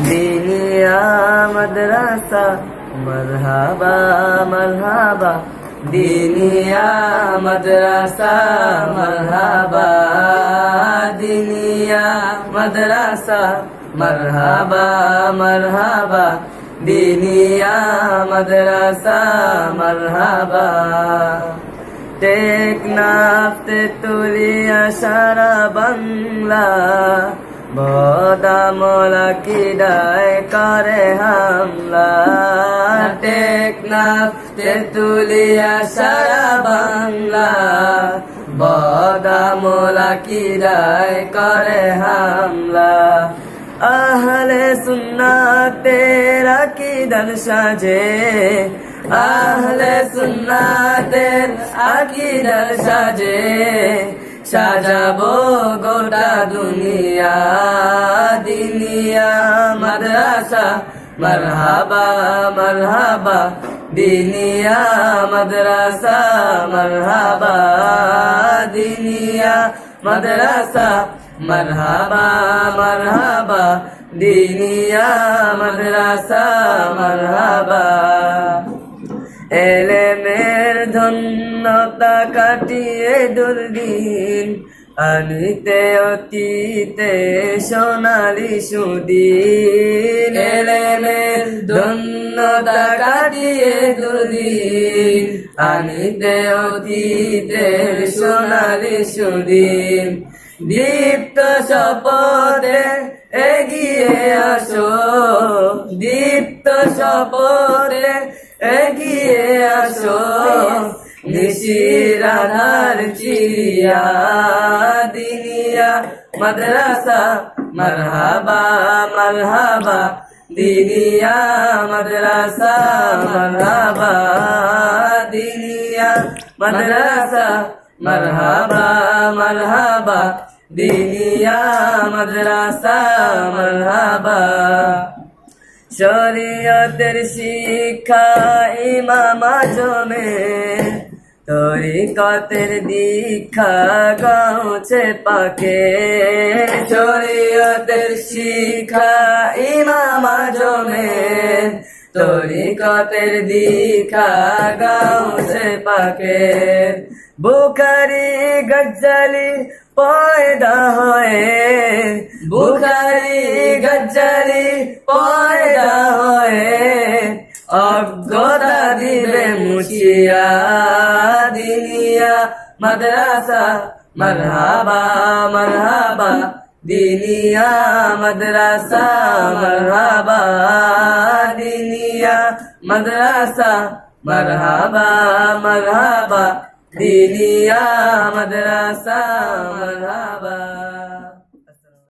দিনিয়া মাদ্রাসা মারহাবা মারহাবা, দিনিয়া মাদ্রাসা মারহাবা, দিনিয়া মাদ্রাসা মারহাবা মারহাবা, দিনিয়া মাদ্রাসা মারহাবা। টেকনাফ তেতুলিয়া সারা বাংলা, বদামলা কিডায় করে হামলা। টেকনাফ তেতুলিয়া সারা বাংলা, বদামলা কিডায় করে হামলা। আহলে সুন্নাতের আকীদার সাজে, আহলে সুন্নাতের আকীদার সাজে, সাজাবো গোটা দুনিয়া। দিনিয়া মাদ্রাসা মারহাবা মারহাবা, দিনিয়া মাদ্রাসা মারহাবা, দিনিয়া মাদ্রাসা মারহাবা মারহাবা, দিনিয়া মাদ্রাসা মারহাবা। এলেমের ধন্যতা কাটিয়ে দুর্দিন, আনিতে অতীতে সোনালি সুদিন। এলেমের ধন্যতা কাটিয়ে দুর্দিন, আনিতে অতীতে সোনালি সুদিন। দীপ্ত শপথে এগিয়ে আসো, দীপ্ত শপথে এগিয়ে আসো, নিশির আধার চিরিয়া। দিনিয়া মাদ্রাসা মারহাবা মারহাবা, দিনিয়া মাদ্রাসা মারহাবা, দিনিয়া মাদ্রাসা মারহাবা মারহাবা, দিনিয়া মাদ্রাসা মারহাবা। শরীয়তের শিক্ষা ইমাম আজমে, তরিকতের দীক্ষা গাউছে পাকে। শরীয়তের শিক্ষা ইমাম আজমে, তরিকতের দীক্ষা গাউছে পাকে। বুখারী গজ্জালি পয়দা হয়ে, বুখারী গজ্জালি পয়দা হয়ে, অজ্ঞতা দিবে মুছিয়া। দিনিয়া মাদ্রাসা মারহাবা মারহাবা, দিনিয়া মাদ্রাসা মারহাবা, দিনিয়া মাদ্রাসা মারহাবা মারহাবা, দিনিয়া মাদ্রাসা মারহাবা।